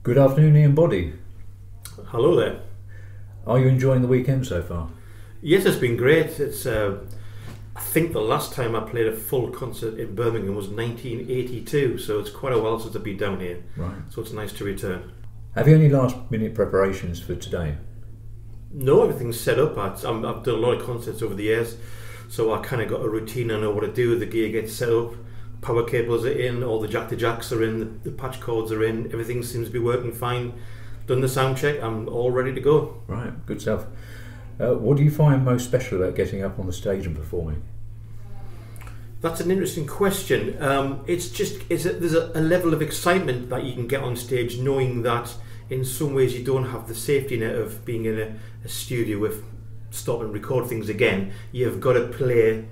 Good afternoon, Ian Boddy. Hello there. Are you enjoying the weekend so far? Yes, it's been great. I think the last time I played a full concert in Birmingham was 1982, so it's quite a while since I've been down here. Right. So it's nice to return. Have you any last-minute preparations for today? No, everything's set up. I've done a lot of concerts over the years, so I kind of got a routine. I know what to do. The gear gets set up, power cables are in, all the jack-to-jacks are in, the patch cords are in, everything seems to be working fine. Done the sound check, I'm all ready to go. Right, good stuff. What do you find most special about getting up on the stage and performing? That's an interesting question. There's a level of excitement that you can get on stage, knowing that in some ways you don't have the safety net of being in a studio with stop and record things again. You've got to play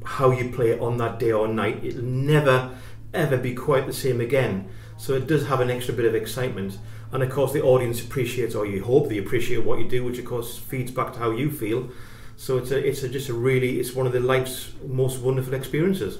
how you play on that day or night. It'll never ever be quite the same again. So it does have an extra bit of excitement. And of course the audience appreciates, or you hope they appreciate what you do, which of course feeds back to how you feel. So it's one of the life's most wonderful experiences.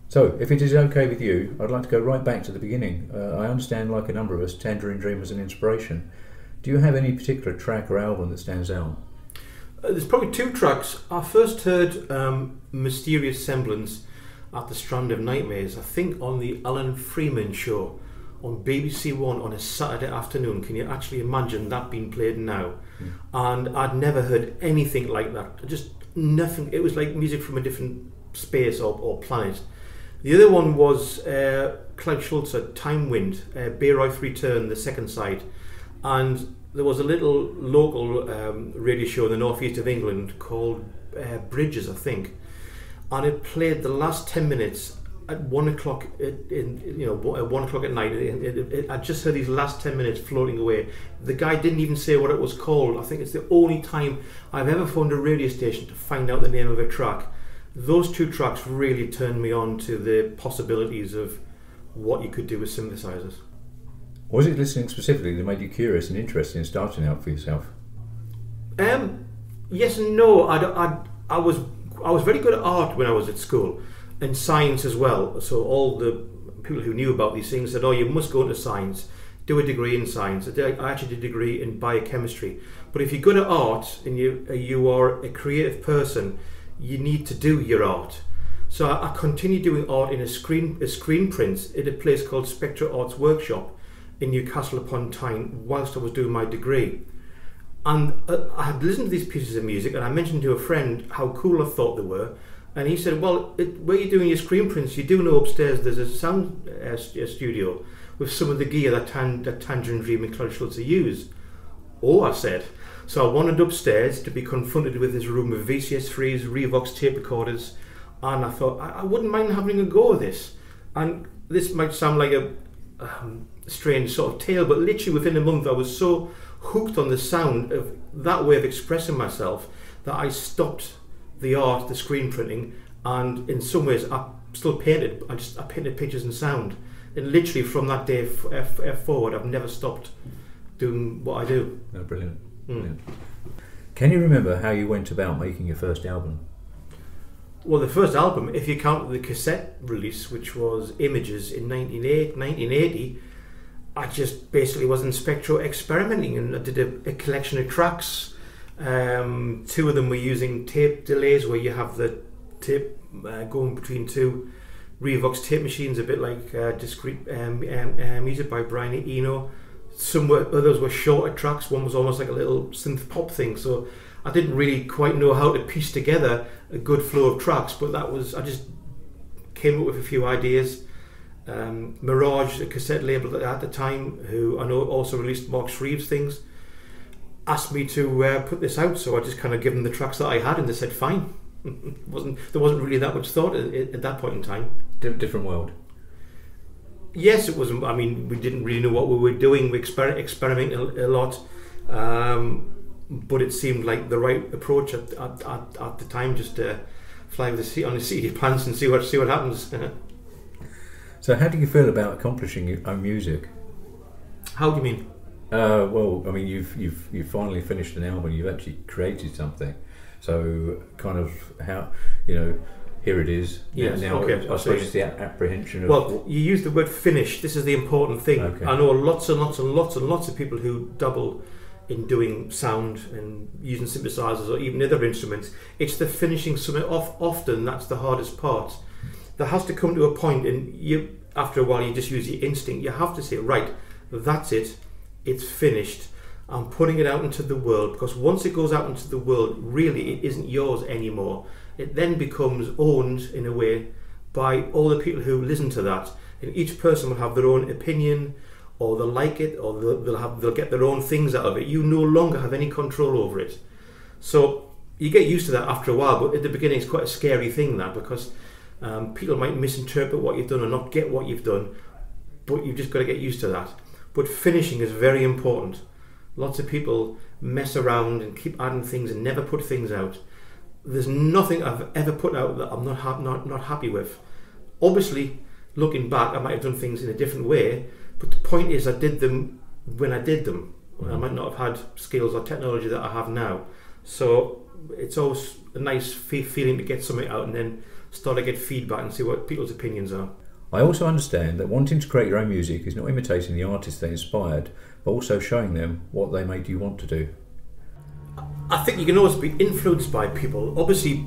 So, if it is okay with you, I'd like to go right back to the beginning. I understand, like a number of us, Tangerine Dream was an inspiration. Do you have any particular track or album that stands out? There's probably two tracks. I first heard Mysterious Semblance at the Strand of Nightmares, I think on the Alan Freeman show on BBC One on a Saturday afternoon. Can you actually imagine that being played now? And I'd never heard anything like that. Just nothing. It was like music from a different space or planet. The other one was Clive Schultz, Time Wind, Bayreuth Return, the second side. And there was a little local radio show in the northeast of England called Bridges, I think. And it played the last 10 minutes at 1 o'clock at 1 o'clock at night. I just heard these last 10 minutes floating away. The guy didn't even say what it was called. I think it's the only time I've ever phoned a radio station to find out the name of a track. Those two tracks really turned me on to the possibilities of what you could do with synthesizers. Was it listening specifically that made you curious and interested in starting out for yourself? Yes and no. I was very good at art when I was at school, and science as well. So all the people who knew about these things said, "Oh, you must go into science, do a degree in science." I actually did a degree in biochemistry. But if you're good at art and you are a creative person, you need to do your art. So I continued doing art in a screen print at a place called Spectra Arts Workshop in Newcastle upon Tyne whilst I was doing my degree. And I had listened to these pieces of music, and I mentioned to a friend how cool I thought they were, and he said, "Well, where you're doing your screen prints, you do know upstairs there's a sound studio with some of the gear that Tangerine Dream and Clive Schultz use." "Oh," I said. So I wandered upstairs to be confronted with this room of VCS3s, Revox tape recorders, and I thought I wouldn't mind having a go at this. And this might sound like a strange sort of tale, but literally within a month I was so hooked on the sound of that way of expressing myself that I stopped the art, the screen printing, and in some ways I still painted. I painted pictures and sound, and literally from that day forward I've never stopped doing what I do. Oh, brilliant. Brilliant. Can you remember how you went about making your first album? Well, the first album, if you count the cassette release, which was Images in 1980, I just basically was in Spectro experimenting, and I did a collection of tracks. Two of them were using tape delays, where you have the tape going between two Revox tape machines, a bit like discrete music by Brian Eno. Others were shorter tracks. One was almost like a little synth pop thing. So I didn't really quite know how to piece together a good flow of tracks, but I just came up with a few ideas. Mirage, a cassette label at the time, who I know also released Mark Shreve's things, asked me to put this out, so I just kind of gave them the tracks that I had, and they said fine. There wasn't really that much thought at that point in time. Different world. Yes, it was. I mean, we didn't really know what we were doing. We experimented a lot, but it seemed like the right approach at the time. Just to fly with the seat on the seat of your pants and see what happens. So, how do you feel about accomplishing your own music? How do you mean? Well, I mean, you've finally finished an album. You've actually created something. So, kind of how here it is. Yes, Now, okay, I suppose it's the apprehension of... Well, you use the word finished. This is the important thing. Okay. I know lots and lots and lots and lots of people who double in doing sound and using synthesizers or even other instruments. It's the finishing something off. Often that's the hardest part. There has to come to a point, and you, after a while, you just use your instinct. You have to say, right, that's it. It's finished. I'm putting it out into the world, because once it goes out into the world, really it isn't yours anymore. It then becomes owned in a way by all the people who listen to that, and each person will have their own opinion, or they'll like it, or they'll get their own things out of it. You no longer have any control over it. So you get used to that after a while, but at the beginning it's quite a scary thing, that, because people might misinterpret what you've done or not get what you've done, but you've just got to get used to that. But finishing is very important. Lots of people mess around and keep adding things and never put things out. There's nothing I've ever put out that I'm not happy with. Obviously, looking back, I might have done things in a different way, but the point is I did them when I did them. I might not have had skills or technology that I have now. So it's always a nice feeling to get something out and then start to get feedback and see what people's opinions are. I also understand that wanting to create your own music is not imitating the artists they inspired, but also showing them what they made you want to do. I think you can always be influenced by people. Obviously,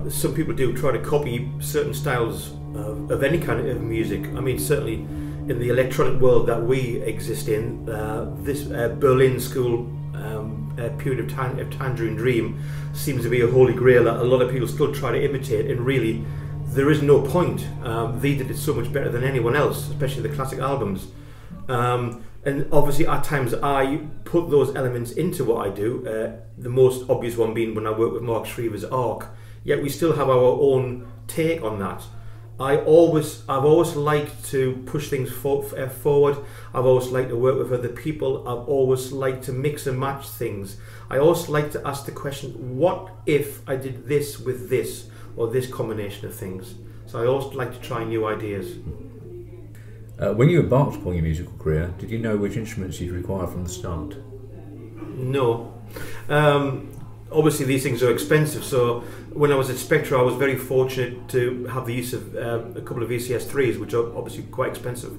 some people do try to copy certain styles of any kind of music. I mean, certainly in the electronic world that we exist in, this Berlin school period of Tangerine Dream seems to be a holy grail that a lot of people still try to imitate, and really there is no point. They did it so much better than anyone else, especially the classic albums. And obviously at times I put those elements into what I do, the most obvious one being when I work with Mark Shriver's Arc, yet we still have our own take on that. I've always liked to push things forward. I've always liked to work with other people. I've always liked to mix and match things. I also like to ask the question, what if I did this with this, or this combination of things? So I also like to try new ideas. When you embarked upon your musical career, did you know which instruments you'd require from the start? No. Obviously these things are expensive, so when I was at Spectra I was very fortunate to have the use of a couple of VCS3s, which are obviously quite expensive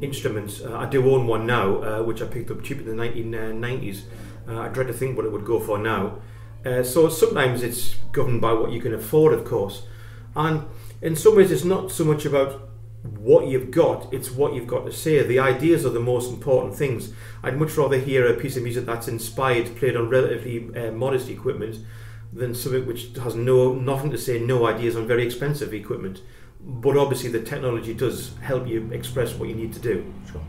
instruments. I do own one now, which I picked up cheap in the 1990s. I dread to think what it would go for now. So sometimes it's governed by what you can afford, of course, and in some ways it's not so much about what you've got, it's what you've got to say. The ideas are the most important things. I'd much rather hear a piece of music that's inspired, played on relatively modest equipment, than something which has nothing to say, no ideas, on very expensive equipment. But obviously the technology does help you express what you need to do. Sure.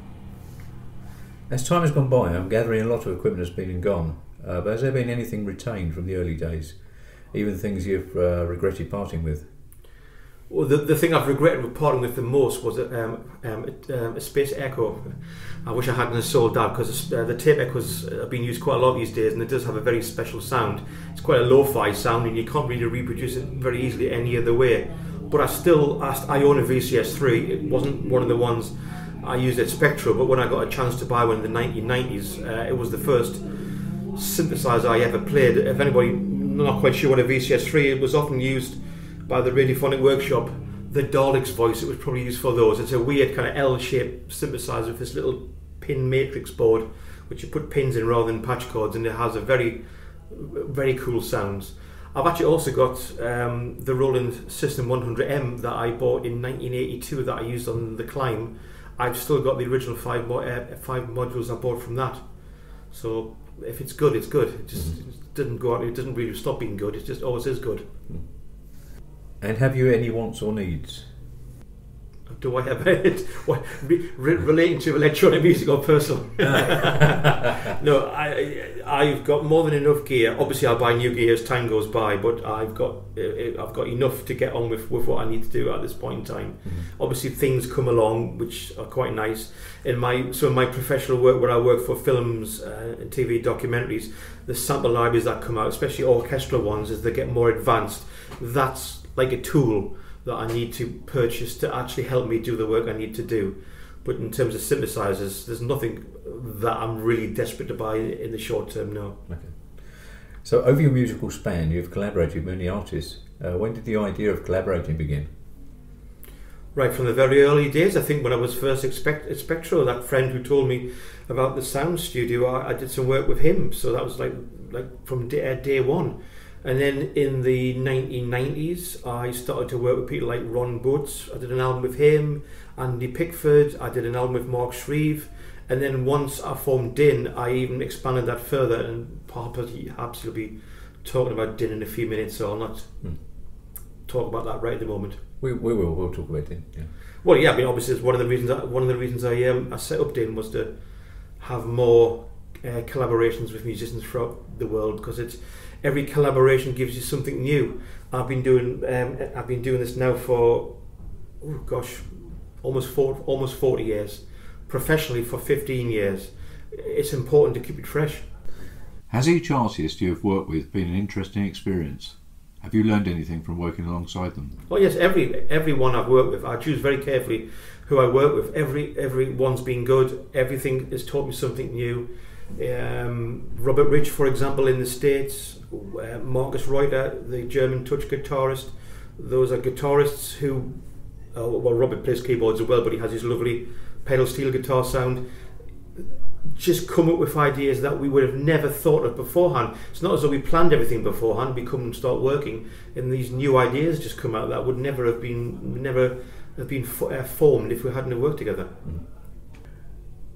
As time has gone by, I'm gathering a lot of equipment has been and gone, but has there been anything retained from the early days, even things you've regretted parting with? Well, the thing I've regretted parting with the most was a Space Echo. I wish I hadn't sold that, because the tape echoes are being used quite a lot these days, and it does have a very special sound. It's quite a lo-fi sound, and you can't really reproduce it very easily any other way. But I own a VCS3. It wasn't one of the ones I used at Spectra, but when I got a chance to buy one in the 1990s, it was the first synthesizer I ever played. If anybody not quite sure what a VCS3, it was often used by the Radiophonic Workshop, the Dalek's voice, it was probably used for those. It's a weird kind of L-shaped synthesizer with this little pin matrix board, which you put pins in rather than patch cords, and it has a very, very cool sounds. I've actually also got the Roland System 100M that I bought in 1982 that I used on the climb. I've still got the original five modules I bought from that. So if it's good, it's good. It just doesn't go out. It doesn't really stop being good. It just always is good. And have you any wants or needs? Do I have it? Relating to electronic music or personal? No, I've got more than enough gear. Obviously, I'll buy new gear as time goes by, but I've got enough to get on with what I need to do at this point in time. Obviously, things come along which are quite nice. In my professional work, where I work for films and TV documentaries, the sample libraries that come out, especially orchestral ones, as they get more advanced, that's like a tool that I need to purchase to actually help me do the work I need to do. But in terms of synthesizers, there's nothing that I'm really desperate to buy in the short term, no. Okay. So over your musical span, you've collaborated with many artists. When did the idea of collaborating begin? Right from the very early days, I think when I was first at Spectro, that friend who told me about the sound studio, I did some work with him. So that was like from day one. And then in the 1990s, I started to work with people like Ron Butts. I did an album with him, Andy Pickford. I did an album with Mark Shreve. And then once I formed Din, I even expanded that further. And perhaps you'll be talking about Din in a few minutes, so I'll not talk about that right at the moment. We will. We'll talk about Din. Yeah. Well, yeah. I mean, obviously, it's one of the reasons I set up Din was to have more collaborations with musicians throughout the world, because every collaboration gives you something new. I've been doing this now for almost 40 years. Professionally for 15 years. It's important to keep it fresh. Has each artist you have worked with been an interesting experience? Have you learned anything from working alongside them? Well, yes, everyone I've worked with, I choose very carefully who I work with. Everyone's been good. Everything has taught me something new. Robert Rich, for example, in the States, Marcus Reuter, the German touch guitarist. Those are guitarists who, well, Robert plays keyboards as well, but he has his lovely pedal steel guitar sound. Just come up with ideas that we would have never thought of beforehand. It's not as though we planned everything beforehand. We come and start working, and these new ideas just come out that would never have been formed if we hadn't worked together.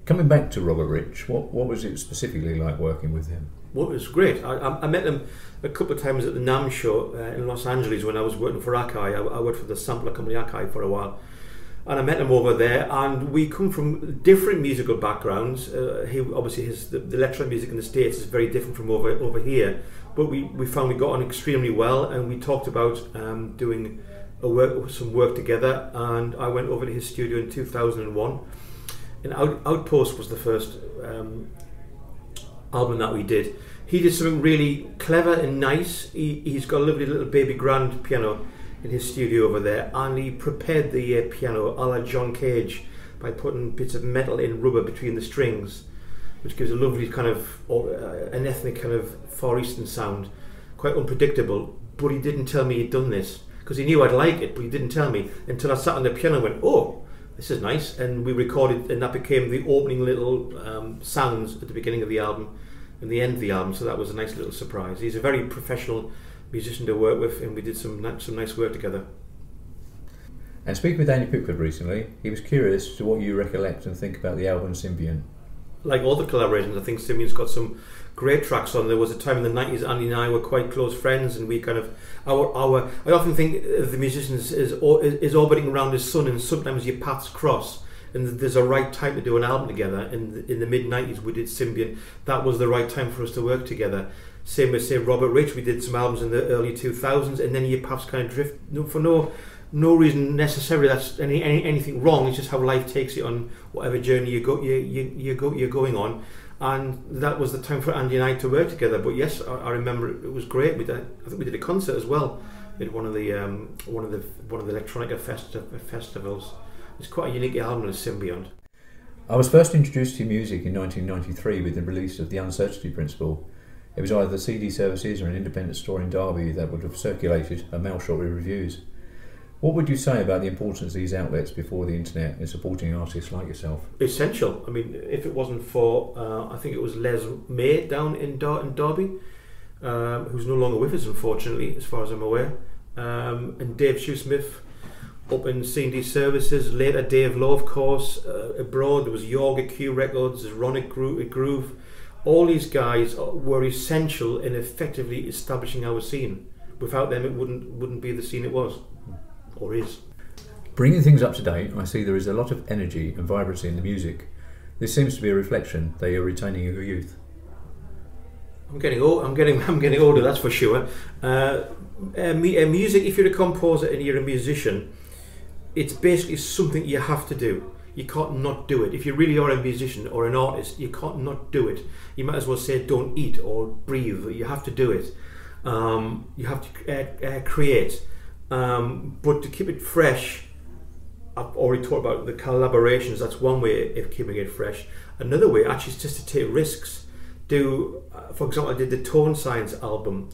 Coming back to Robert Rich, what was it specifically like working with him? Well, it was great. I met him a couple of times at the NAMM show in Los Angeles when I was working for Akai. I worked for the sampler company Akai for a while. And I met him over there, and we come from different musical backgrounds. Obviously the electronic music in the States is very different from over here, but we found we got on extremely well, and we talked about doing some work together. And I went over to his studio in 2001, and Outpost was the first album that we did. He did something really clever and nice. He's got a lovely little baby grand piano in his studio over there, and he prepared the piano a la John Cage by putting bits of metal in rubber between the strings, which gives a lovely kind of an ethnic kind of Far Eastern sound, quite unpredictable. But he didn't tell me he'd done this, because he knew I'd like it, but he didn't tell me until I sat on the piano and went, oh, this is nice, and we recorded, and that became the opening little sounds at the beginning of the album and the end of the album. So that was a nice little surprise. He's a very professional musician to work with, and we did some nice work together. And speaking with Andy Pickford recently, he was curious to what you recollect and think about the album Symbiont. Like all the collaborations, I think Symbiont's got some great tracks on. There was a time in the 90s Andy and I were quite close friends, and we kind of I often think of the musicians is orbiting around the sun, and sometimes your paths cross, and there's a right time to do an album together. In the mid-90s we did Symbiont. That was the right time for us to work together. Same with, say, Robert Rich. We did some albums in the early 2000s, and then your paths kind of drift for no reason necessarily that's anything wrong. It's just how life takes you on whatever journey you're going on, and that was the time for Andy and I to work together. But yes, I remember it was great. I think we did a concert as well at one of the electronica festivals. It's quite a unique album, Symbiont. I was first introduced to music in 1993 with the release of The Uncertainty Principle. It was either the CD services or an independent store in Derby that would have circulated a mail shot with reviews. What would you say about the importance of these outlets before the internet in supporting artists like yourself? Essential. I mean, if it wasn't for, I think it was Les May down in Derby, who's no longer with us, unfortunately, as far as I'm aware, and Dave Shoesmith up in C&D Services, later Dave Law, of course, abroad. There was Yorga Q Records, there's Ronic Groove. All these guys were essential in effectively establishing our scene. Without them, it wouldn't be the scene it was, or is. Bringing things up to date, I see there is a lot of energy and vibrancy in the music. This seems to be a reflection that you're retaining your youth. I'm getting older, that's for sure. Music, if you're a composer and you're a musician, it's basically something you have to do. You can't not do it. If you really are a musician or an artist, you can't not do it. You might as well say don't eat or breathe. You have to do it. You have to create. But to keep it fresh, I've already talked about the collaborations. That's one way of keeping it fresh. Another way actually is just to take risks. For example, I did the Tone Science album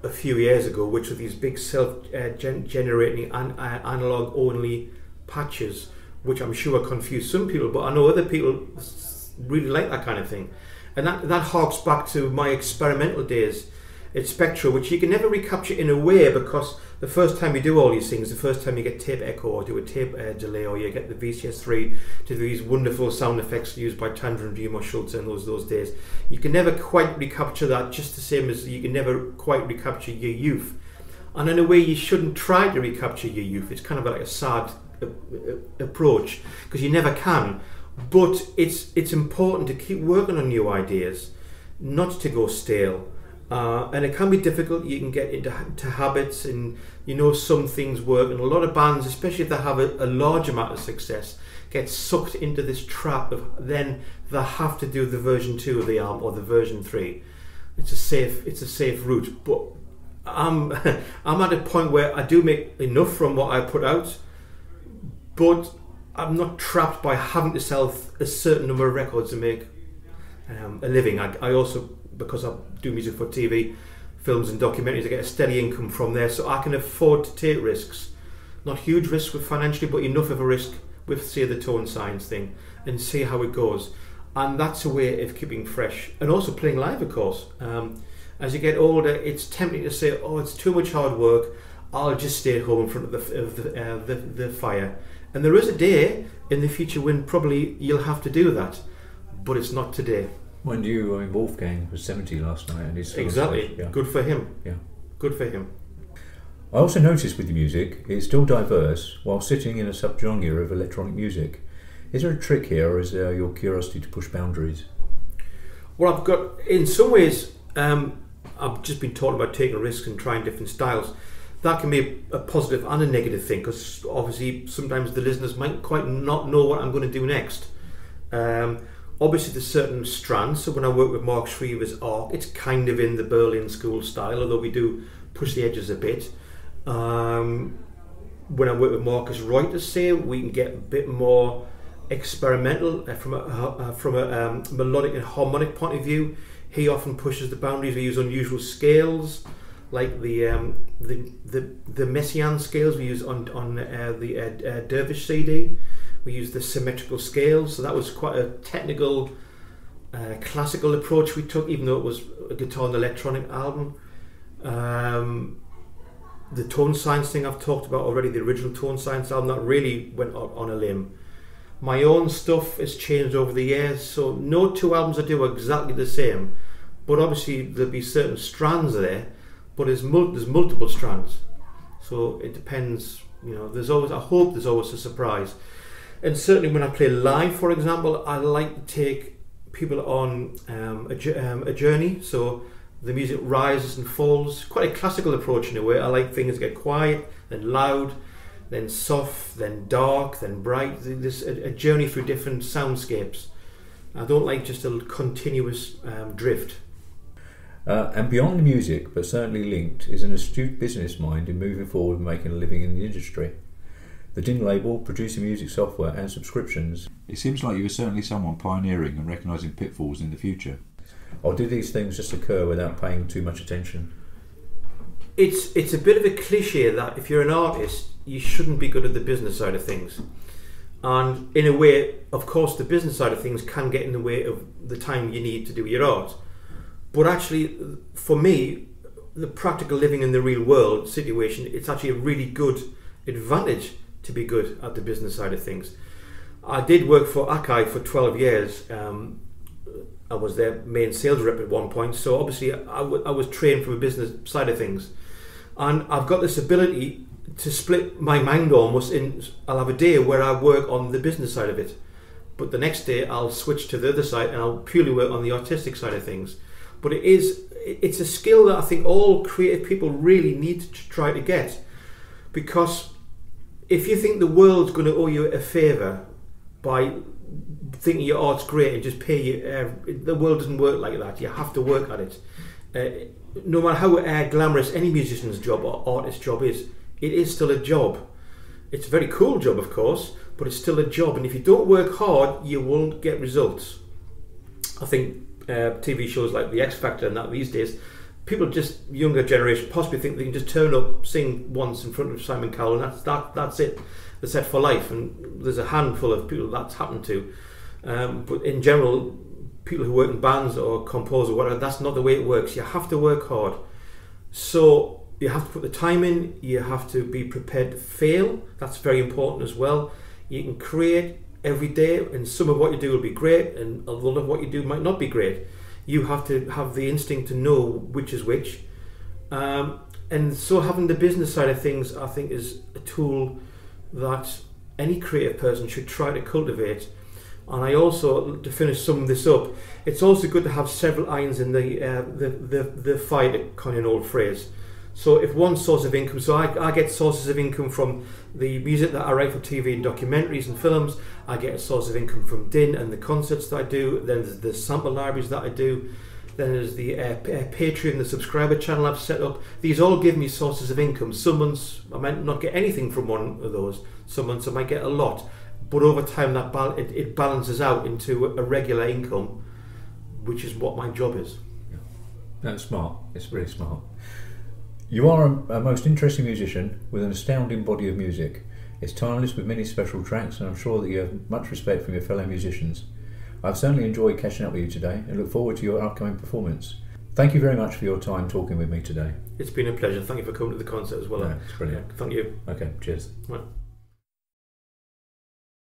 a few years ago, which were these big self-generating analog only patches, which I'm sure confuse some people, but I know other people really like that kind of thing. And that harks back to my experimental days at Spectra, which you can never recapture in a way, because the first time you do all these things, the first time you get tape echo or do a tape delay, or you get the VCS3 to do these wonderful sound effects used by Tander and Vimo Schultz in those days, you can never quite recapture that, just the same as you can never quite recapture your youth. And in a way, you shouldn't try to recapture your youth. It's kind of like a sad approach, because you never can. But it's important to keep working on new ideas, not to go stale. And it can be difficult. You can get into habits, and some things work, and a lot of bands, especially if they have a large amount of success, get sucked into this trap of then they have to do the version 2 of the album or the version 3. It's a safe route. But I'm at a point where I do make enough from what I put out, but I'm not trapped by having to sell a certain number of records to make a living. I also, because I do music for TV, films and documentaries, I get a steady income from there, so I can afford to take risks. Not huge risks with financially, but enough of a risk with, say, the tone science thing, and see how it goes. And that's a way of keeping fresh. And also playing live, of course. As you get older, it's tempting to say, oh, it's too much hard work, I'll just stay at home in front of the fire. And there is a day in the future when probably you'll have to do that, but it's not today. Mind you, Wolfgang was 70 last night, and he's exactly. Yeah. Good for him. Yeah, good for him. I also noticed with your music, it's still diverse while sitting in a subgenre of electronic music. Is there a trick here, or is there your curiosity to push boundaries? Well, I've got, in some ways, I've just been talking about taking risks and trying different styles. That can be a positive and a negative thing, because obviously sometimes the listeners might quite not know what I'm going to do next. Obviously there's certain strands, so when I work with Mark Shriver's Arc, it's kind of in the Berlin school style, although we do push the edges a bit. When I work with Marcus Reuter, say, we can get a bit more experimental from a melodic and harmonic point of view. He often pushes the boundaries. We use unusual scales, like the Messiaen scales we use on the Dervish CD. We use the symmetrical scales, so that was quite a technical, classical approach we took, even though it was a guitar and electronic album. The tone science thing I've talked about already, the original tone science album, that really went on a limb. My own stuff has changed over the years, so no two albums I do are exactly the same, but obviously there'll be certain strands there, but there's multiple strands, so it depends. I hope there's always a surprise. And certainly when I play live, for example, I like to take people on a journey, so the music rises and falls. Quite a classical approach in a way. I like things to get quiet, then loud, then soft, then dark, then bright. There's a journey through different soundscapes. I don't like just a continuous drift. And beyond the music, but certainly linked, is an astute business mind in moving forward and making a living in the industry. The DIN label, producing music software and subscriptions. It seems like you are certainly someone pioneering and recognising pitfalls in the future. Or did these things just occur without paying too much attention? It's a bit of a cliche that if you're an artist, you shouldn't be good at the business side of things. And in a way, of course, the business side of things can get in the way of the time you need to do your art. But actually, for me, the practical living in the real world situation, it's actually a really good advantage to be good at the business side of things. I did work for Akai for 12 years. I was their main sales rep at one point, so obviously I was trained from a business side of things. And I've got this ability to split my mind almost in. I'll have a day where I work on the business side of it, but the next day I'll switch to the other side and I'll purely work on the artistic side of things. But it's a skill that I think all creative people really need to try to get, because if you think the world's going to owe you a favour by thinking your art's great and just pay you, the world doesn't work like that. You have to work at it. No matter how glamorous any musician's job or artist's job is, it is still a job. It's a very cool job, of course, but it's still a job. And if you don't work hard, you won't get results. I think TV shows like The X Factor and that these days, people, just younger generation, possibly think they can just turn up, sing once in front of Simon Cowell, and that's it. They're set for life, and there's a handful of people that's happened to. But in general, people who work in bands or compose or whatever, that's not the way it works. You have to work hard. So you have to put the time in, you have to be prepared to fail. That's very important as well. You can create every day, and some of what you do will be great, and a lot of what you do might not be great. You have to have the instinct to know which is which. And so having the business side of things, I think, is a tool that any creative person should try to cultivate. And I also, to finish sum this up, it's also good to have several irons in the fire, to coin an old phrase. So if one source of income, so I get sources of income from the music that I write for TV and documentaries and films. I get a source of income from DIN and the concerts that I do. Then there's the sample libraries that I do. Then there's the Patreon, the subscriber channel I've set up. These all give me sources of income. Some months I might not get anything from one of those. Some months I might get a lot. But over time that it balances out into a regular income, which is what my job is. Yeah. That's smart. It's really smart. You are a most interesting musician with an astounding body of music. It's timeless with many special tracks, and I'm sure that you have much respect from your fellow musicians. I've certainly enjoyed catching up with you today and look forward to your upcoming performance. Thank you very much for your time talking with me today. It's been a pleasure. Thank you for coming to the concert as well. Yeah, it's brilliant. Yeah, thank you. Okay, cheers. Right.